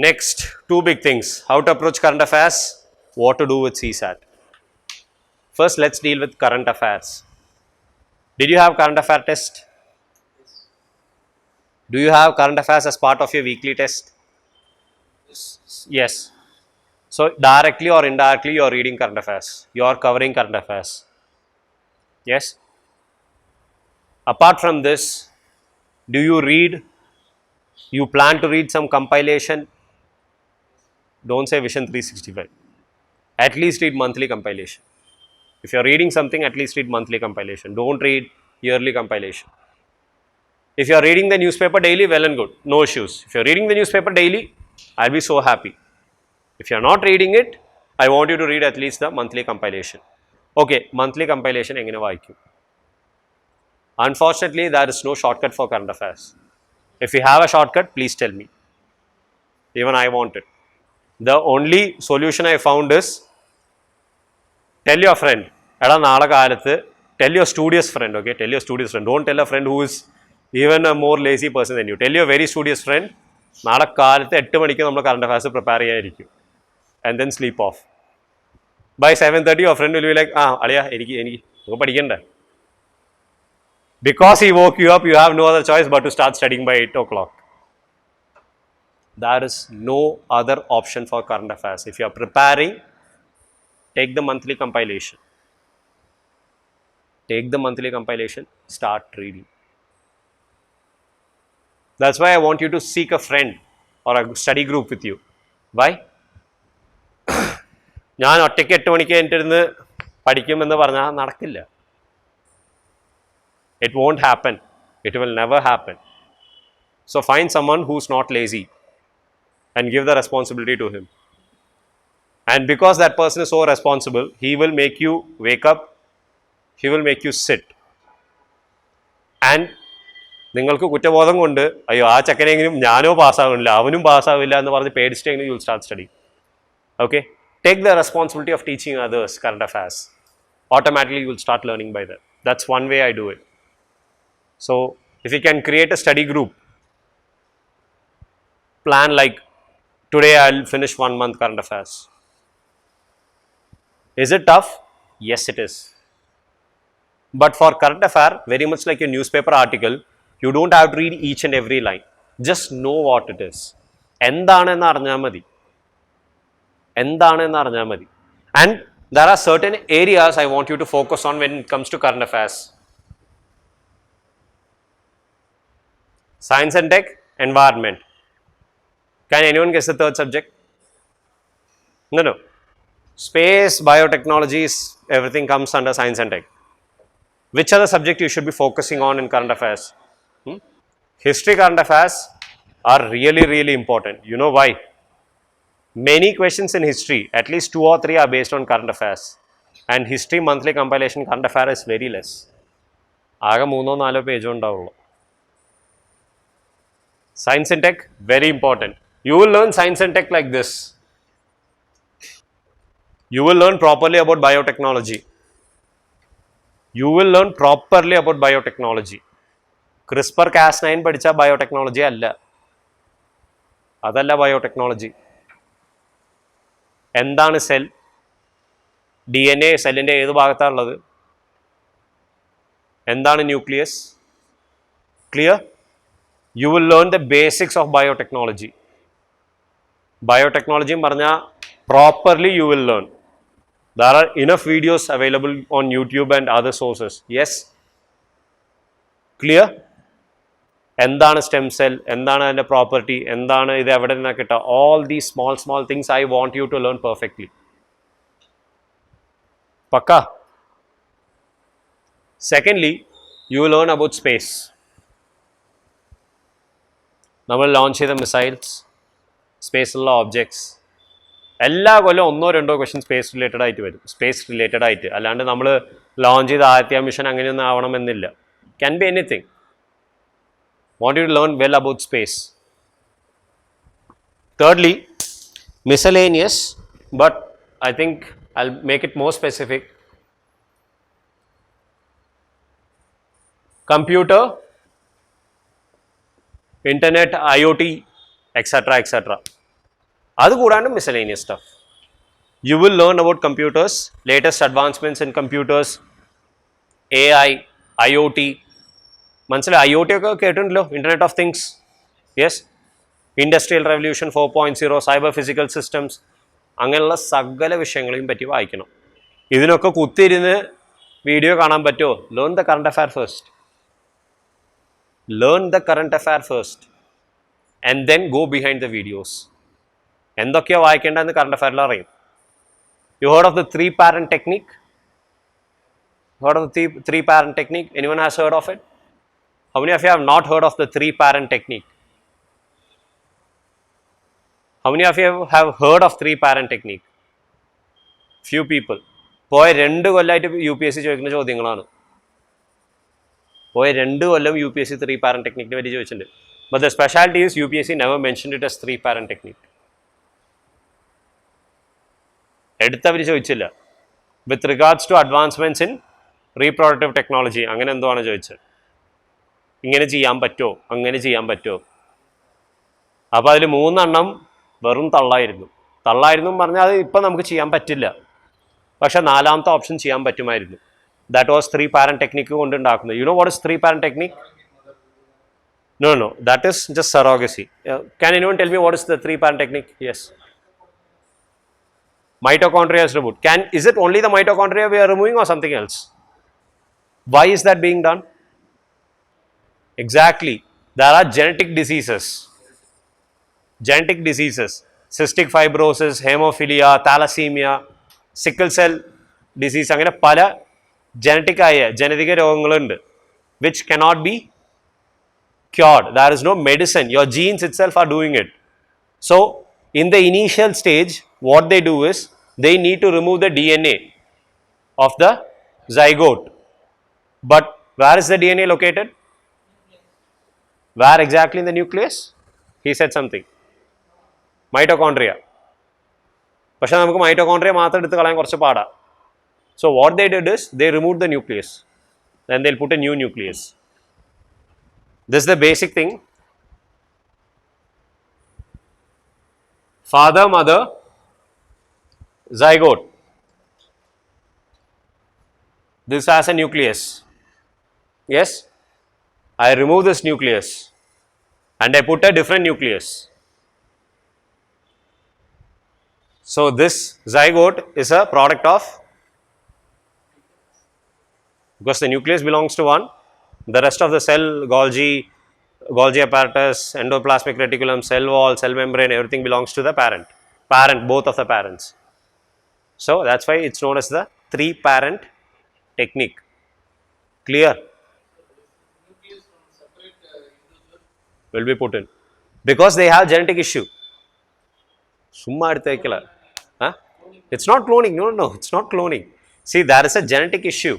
Next, two big things: how to approach current affairs, what to do with CSAT. First, let's deal with current affairs. Did you have current affair test? Do you have current affairs as part of your weekly test? Yes. So directly or indirectly you are reading current affairs, you are covering current affairs. Yes. Apart from this, do you read, you plan to read some compilation? Don't say Vision 365. At least read monthly compilation. If you are reading something, at least read monthly compilation. Don't read yearly compilation. If you are reading the newspaper daily, well and good, no issues. If you are reading the newspaper daily, I'll be so happy. If you are not reading it, I want you to read at least the monthly compilation. Okay, monthly compilation engane vaayikkum? Unfortunately, there is no shortcut for current affairs. If you have a shortcut, please tell me. Even I want it. The only solution I found is, tell your friend, tell your studious friend, okay? Tell your studious friend. Don't tell a friend who is even a more lazy person than you. Tell your very studious friend, current affairs prepare and then sleep off. By 7:30, your friend will be like, because he woke you up, you have no other choice but to start studying by 8 o'clock. There is no other option for current affairs. If you are preparing, take the monthly compilation. Take the monthly compilation, start reading. That's why I want you to seek a friend or a study group with you. Why? ഞാൻ ഒറ്റയ്ക്ക് 8 മണിക്ക് എന്നിട്ടിരുന്ന് പഠിക്കുമെന്ന് പറഞ്ഞാൽ നടക്കില്ല. It won't happen. It will never happen. So find someone who's not lazy and give the responsibility to him. And because that person is so responsible, he will make you wake up, he will make you sit. And നിങ്ങൾക്ക് കുറ്റബോധം കൊണ്ട് അയ്യോ ആ ചക്കനെങ്കിലും ഞാനോ പാസ്സാവില്ല അവനും പാസ്സാവില്ല എന്ന് പറഞ്ഞ് പേടിച്ചിട്ടെങ്കിലും you will start study. Okay? Take the responsibility of teaching others current affairs. Automatically you will start learning by that. That's one way I do it. So if you can create a study group, plan like today I'll finish 1 month current affairs. Is it tough? Yes, it is. But for current affair, very much like a newspaper article, you don't have to read each and every line. Just know what it is. എന്താണെന്ന് അറിഞ്ഞാൽ മതി. എന്താണെന്ന് അറിഞ്ഞാൽ മതി. And there are certain areas I want you to focus on when it comes to current affairs. Science and tech, environment. Can anyone guess the third subject? No. Space, biotechnologies, everything comes under science and tech. Which are the subject you should be focusing on in current affairs? History current affairs are really, really important. You know why? Many questions in history, at least 2 or 3 are based on current affairs. And history monthly compilation current affair is very less. ആകെ 3-4 page ഉണ്ടാവുള്ളൂ. Science and tech, very important. You will learn science and tech like this. You will learn properly about biotechnology. You will learn properly about biotechnology. CRISPR-Cas9 പഠിച്ച biotechnology അല്ല. അതല്ല biotechnology. എന്താണ് cell? DNA സെല്ലിൻ്റെ ഏത് ഭാഗത്താണ് ഉള്ളത്? എന്താണ് nucleus? Clear? You will learn the basics of biotechnology. Biotechnology പറഞ്ഞാൽ properly you will learn. There are enough videos available on YouTube and other sources. Yes? Clear? എന്താണ് സ്റ്റെം സെൽ? എന്താണ് അതിൻ്റെ പ്രോപ്പർട്ടി? എന്താണ് ഇത് എവിടെ നിന്നാണ് കിട്ടുക? All these small things I want you to learn perfectly. Pakka? Secondly, you will learn about space. നമ്മൾ launch ചെയ്ത മിസൈൽസ്, സ്പേസിലുള്ള ഒബ്ജക്ട്സ്, എല്ലാ കൊല്ലം 1-2 ക്വസ്റ്റ്യൻ സ്പേസ് റിലേറ്റഡ് ആയിട്ട് വരും. സ്പേസ് റിലേറ്റഡ് ആയിട്ട്, അല്ലാണ്ട് നമ്മൾ ലോഞ്ച് ചെയ്ത ആദ്യത്തെ മിഷൻ അങ്ങനെയൊന്നും ആവണമെന്നില്ല. Can be anything. Want you to learn well about space. Thirdly, miscellaneous, but I think I'll make it more specific. Computer, internet, IoT, etc. Adu koodanu miscellaneous stuff. You will learn about computers, latest advancements in computers, AI, IoT. Manasila IoT okke kettundallo, Internet of Things. Yes. Industrial Revolution 4.0, cyber physical systems. അങ്ങനെയുള്ള സകല വിഷയങ്ങളെയും പറ്റി വായിക്കണം. ഇതിനൊക്കെ കുത്തിയിരുന്ന് video കാണാൻ പറ്റുമോ? Learn the current affair first. Learn the current affair first and then go behind the videos. എന്തൊക്കെയോ വായിക്കേണ്ടതെന്ന് current അഫയറിൽ അറിയും. You heard of the 3-parent technique? Heard of the three-parent technique? Anyone has heard of it? How many of you have not heard of the 3-parent technique? How many of you have heard of 3-parent technique? Few people. പോയ 2 കൊല്ലമായിട്ട് UPSC ചോദിക്കുന്ന ചോദ്യങ്ങളാണ്. പോയ 2 കൊല്ലം UPSC 3-parent technique പറ്റി ചോദിച്ചിട്ടുണ്ട്. But the specialty is UPSC never mentioned it as 3-parent technique. എടുത്തവർ ചോദിച്ചില്ല. With regards to advancements in reproductive technology അങ്ങനെ എന്തോ ആണ് ചോദിച്ചത്. ഇങ്ങനെ ചെയ്യാൻ പറ്റുമോ, അങ്ങനെ ചെയ്യാൻ പറ്റുമോ? അപ്പോൾ അതിൽ 3 എണ്ണം വെറും തള്ളായിരുന്നു. തള്ളായിരുന്നു പറഞ്ഞാൽ അത് ഇപ്പം നമുക്ക് ചെയ്യാൻ പറ്റില്ല. പക്ഷേ 4ാമത്തെ ഓപ്ഷൻ ചെയ്യാൻ പറ്റുമായിരുന്നു. ദാറ്റ് വാസ് 3-parent ടെക്നിക്ക് കൊണ്ടുണ്ടാക്കുന്നത്. You know what is 3-parent technique? No, that is just surrogacy. Can anyone tell me what is the 3-parent technique? Yes. Mitochondria is removed. Is it only the mitochondria we are removing or something else? Why is that being done? Exactly. There are genetic diseases. Cystic fibrosis, hemophilia, thalassemia, sickle cell disease. അങ്ങനെ പല ജനറ്റിക രോഗങ്ങളുണ്ട് which cannot be cured. There is no medicine. Your genes itself are doing it. So, in the initial stage, what they do is, they need to remove the DNA of the zygote. But where is the DNA located? Where exactly in the nucleus? He said something. Mitochondria. പക്ഷേ നമുക്ക് mitochondria മാത്രം എടുത്ത് കളയാൻ കുറച്ച് പാടാണ്. So what they did is, they removed the nucleus. Then they'll put a new nucleus. This is the basic thing. Father, mother, zygote. This has a nucleus. Yes, I remove this nucleus and I put a different nucleus. So this zygote is a product of, because the nucleus belongs to one, the rest of the cell, Golgi apparatus, endoplasmic reticulum, cell wall, cell membrane, everything belongs to the parent, both of the parents. So that's why it's known as the 3-parent technique. Clear? Will be put in because they have genetic issue. Summa eduthaikala. It's not cloning. No, it's not cloning. See, there is a genetic issue.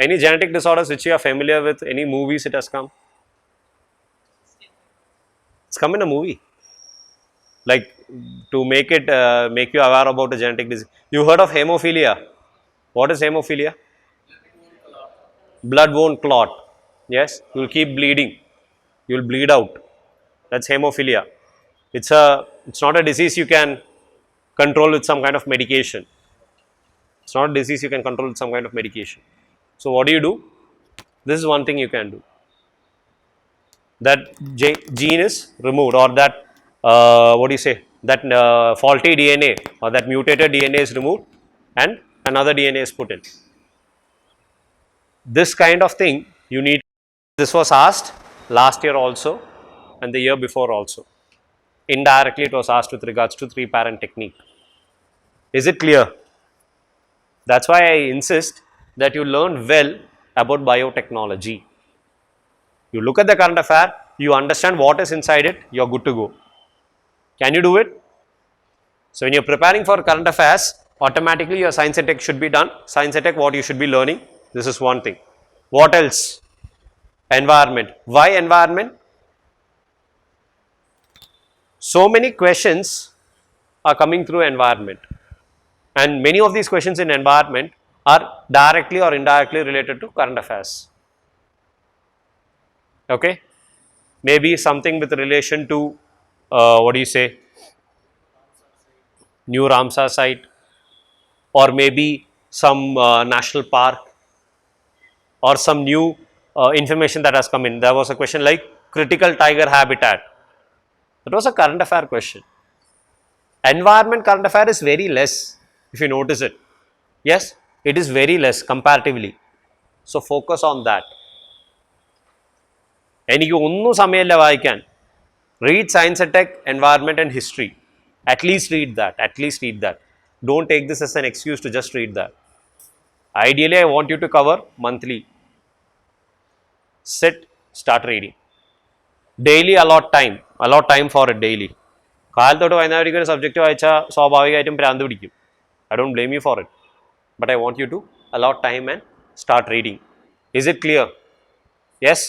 Any genetic disorders which you are familiar with, any movies it has come? It's come in a movie. Like to make you aware about a genetic disease. You heard of hemophilia? What is hemophilia? Blood won't clot. Yes, you will keep bleeding. You will bleed out. That's hemophilia. It's not a disease you can control with some kind of medication. It's not a disease you can control with some kind of medication. So what do? This is one thing you can do. That gene is removed, or that that faulty DNA or that mutated DNA is removed and another DNA is put in. This kind of thing you need. This was asked last year also and the year before also. Indirectly it was asked with regards to 3-parent technique. Is it clear? That's why I insist that you learn well about biotechnology. You look at the current affair, you understand what is inside it, you are good to go. Can you do it? So when you are preparing for current affairs, automatically your science and tech should be done. Science and tech, what you should be learning, this is one thing. What else? Environment. Why environment? So many questions are coming through environment, and many of these questions in environment are directly or indirectly related to current affairs. Okay, maybe something with relation to what do you say, new Ramsar site, or maybe some national park, or some new information that has come in. There was a question like critical tiger habitat. That was a current affair question. Environment current affair is very less, if you notice it. Yes, it is very less comparatively. So focus on that. എനിക്ക് ഒന്നും സമയമില്ല വായിക്കാൻ. Read science and tech, environment and history. At least read that. At least read that. Don't take this as an excuse to just read that. Ideally, I want you to cover monthly. Sit, start reading. Daily allot time for it daily. കാലത്തോട്ട് വൈകുന്നേരം ഒരു subject വായിച്ചാൽ സ്വാഭാവികമായിട്ടും ഭ്രാന്ത് പിടിക്കും. I don't blame you for it. But I want you to allot time and start reading. Is it clear? Yes?